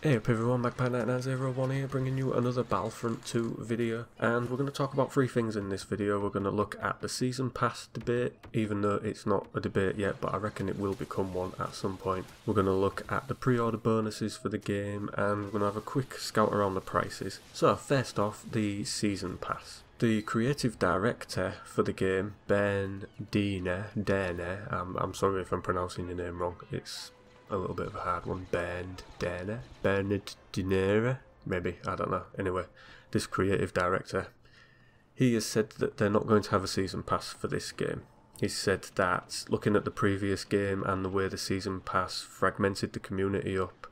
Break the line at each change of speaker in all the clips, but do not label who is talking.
Hey up everyone, MagpieKnight901 here, bringing you another Battlefront 2 video, and we're going to talk about three things in this video. We're going to look at the Season Pass debate, even though it's not a debate yet, but I reckon it will become one at some point. We're going to look at the pre-order bonuses for the game, and we're going to have a quick scout around the prices. So first off, the Season Pass. The creative director for the game, Ben Dene, I'm sorry if I'm pronouncing your name wrong, it's a little bit of a hard one. Bernard Dinera, maybe, I don't know. Anyway, this creative director, he has said that they're not going to have a season pass for this game. He said that looking at the previous game and the way the season pass fragmented the community up,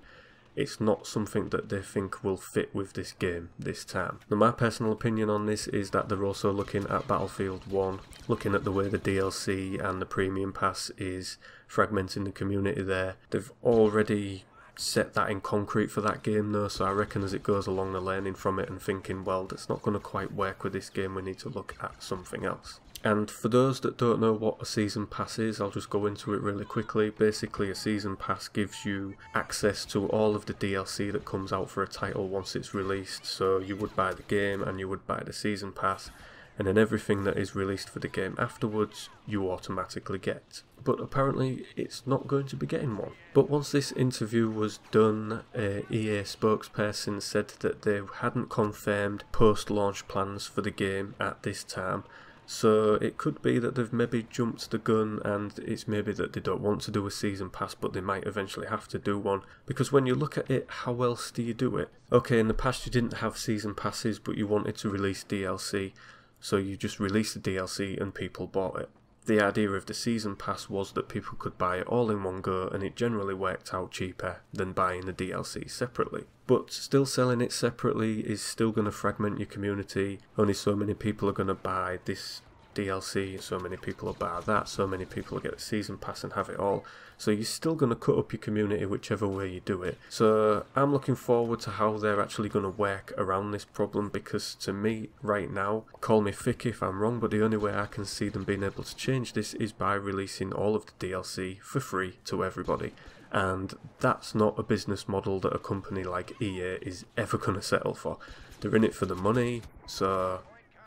it's not something that they think will fit with this game this time. Now my personal opinion on this is that they're also looking at Battlefield 1, looking at the way the DLC and the premium pass is fragmenting the community there. They've already set that in concrete for that game though, so I reckon as it goes along they're learning from it and thinking, well, that's not going to quite work with this game, we need to look at something else. And for those that don't know what a season pass is, I'll just go into it really quickly. Basically, a season pass gives you access to all of the DLC that comes out for a title once it's released. So you would buy the game and you would buy the season pass, and then everything that is released for the game afterwards you automatically get. But apparently it's not going to be getting one. But once this interview was done, a EA spokesperson said that they hadn't confirmed post-launch plans for the game at this time. So it could be that they've maybe jumped the gun and it's maybe that they don't want to do a season pass, but they might eventually have to do one. Because when you look at it, how else do you do it? Okay, in the past you didn't have season passes, but you wanted to release DLC, so you just released the DLC and people bought it. The idea of the season pass was that people could buy it all in one go, and it generally worked out cheaper than buying the DLC separately. But still selling it separately is still going to fragment your community. Only so many people are going to buy this DLC, so many people will buy that, so many people will get the season pass and have it all. So you're still going to cut up your community whichever way you do it. So I'm looking forward to how they're actually going to work around this problem, because to me right now, call me thick if I'm wrong, but the only way I can see them being able to change this is by releasing all of the DLC for free to everybody. And that's not a business model that a company like EA is ever going to settle for. They're in it for the money, so,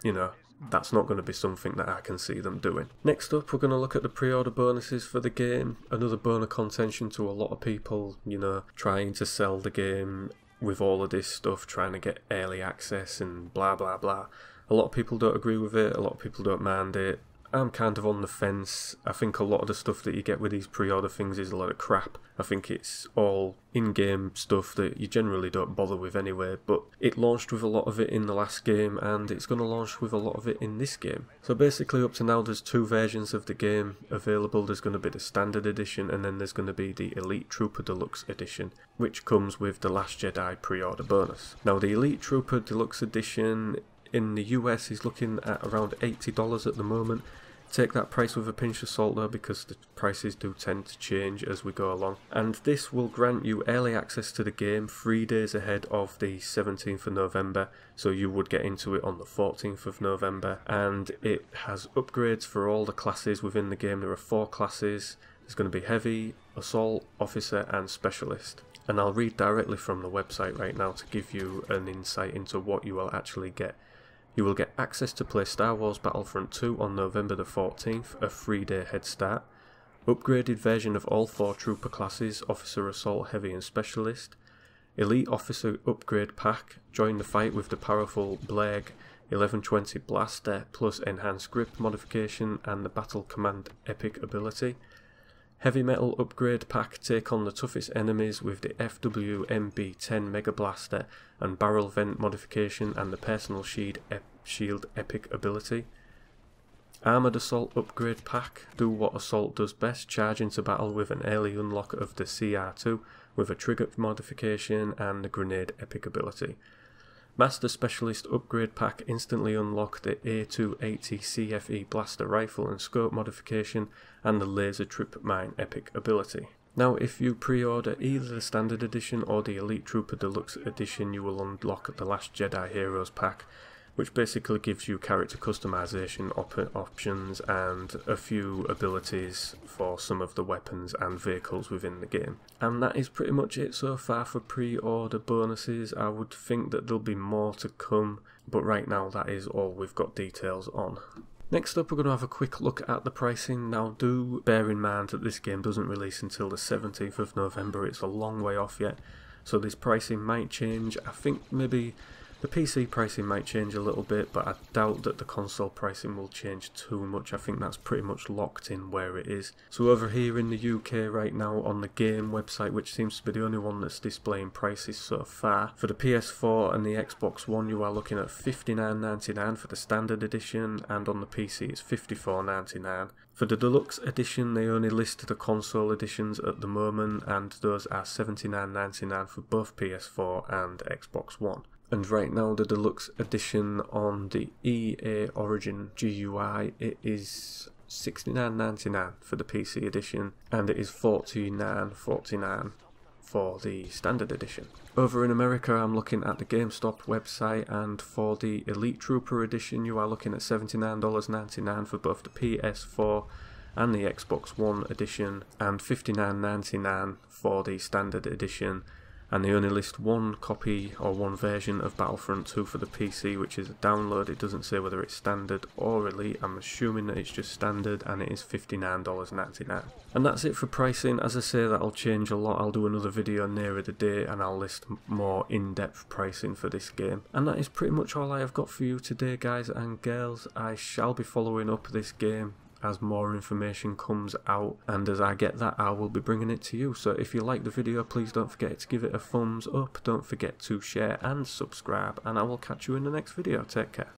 you know, that's not going to be something that I can see them doing. Next up, we're going to look at the pre-order bonuses for the game. Another bone of contention to a lot of people, you know, trying to sell the game with all of this stuff, trying to get early access and blah blah blah. A lot of people don't agree with it, a lot of people don't mind it. I'm kind of on the fence. I think a lot of the stuff that you get with these pre-order things is a lot of crap. I think it's all in-game stuff that you generally don't bother with anyway, but it launched with a lot of it in the last game, and it's going to launch with a lot of it in this game. So basically up to now there's two versions of the game available. There's going to be the standard edition, and then there's going to be the Elite Trooper Deluxe edition, which comes with the Last Jedi pre-order bonus. Now the Elite Trooper Deluxe edition in the US is looking at around $80 at the moment. Take that price with a pinch of salt though, because the prices do tend to change as we go along. And this will grant you early access to the game 3 days ahead of the 17th of November, so you would get into it on the 14th of November. And it has upgrades for all the classes within the game. There are 4 classes. There's going to be Heavy, Assault, Officer and Specialist. And I'll read directly from the website right now to give you an insight into what you will actually get. You will get access to play Star Wars Battlefront 2 on November the 14th, a 3-day head start. Upgraded version of all 4 trooper classes, Officer, Assault, Heavy and Specialist. Elite Officer Upgrade Pack, join the fight with the powerful Bleg 1120 Blaster plus Enhanced Grip modification and the Battle Command Epic ability. Heavy Metal Upgrade Pack, take on the toughest enemies with the FWMB-10 Mega Blaster and Barrel Vent modification and the Personal Shield Epic ability. Armoured Assault Upgrade Pack, do what Assault does best, charge into battle with an early unlock of the CR2 with a trigger modification and the Grenade Epic ability. Master Specialist Upgrade Pack, instantly unlock the A280 CFE Blaster Rifle and Scope modification and the Laser Trip Mine Epic ability. Now if you pre-order either the Standard Edition or the Elite Trooper Deluxe Edition, you will unlock the Last Jedi Heroes Pack. which basically gives you character customization options and a few abilities for some of the weapons and vehicles within the game. And that is pretty much it so far for pre-order bonuses. I would think that there'll be more to come, but right now that is all we've got details on. Next up, we're going to have a quick look at the pricing. Now, do bear in mind that this game doesn't release until the 17th of November. It's a long way off yet, so this pricing might change. I think maybe the PC pricing might change a little bit, but I doubt that the console pricing will change too much. I think that's pretty much locked in where it is. So over here in the UK right now on the game website, which seems to be the only one that's displaying prices so far, for the PS4 and the Xbox One you are looking at $59.99 for the standard edition, and on the PC it's $54.99. For the deluxe edition they only list the console editions at the moment, and those are $79.99 for both PS4 and Xbox One. And right now the deluxe edition on the EA Origin GUI, it is $69.99 for the PC edition, and it is $49.49 for the standard edition. Over in America I'm looking at the GameStop website, and for the Elite Trooper edition you are looking at $79.99 for both the PS4 and the Xbox One edition, and $59.99 for the standard edition. And they only list one copy or one version of Battlefront 2 for the PC, which is a download. It doesn't say whether it's standard or elite. I'm assuming that it's just standard, and it is $59.99. And that's it for pricing. As I say, that'll change a lot. I'll do another video nearer the date and I'll list more in-depth pricing for this game. And that is pretty much all I have got for you today, guys and girls. I shall be following up this game as more information comes out, and as I get that I will be bringing it to you. So if you like the video, please don't forget to give it a thumbs up, don't forget to share and subscribe, and I will catch you in the next video. Take care.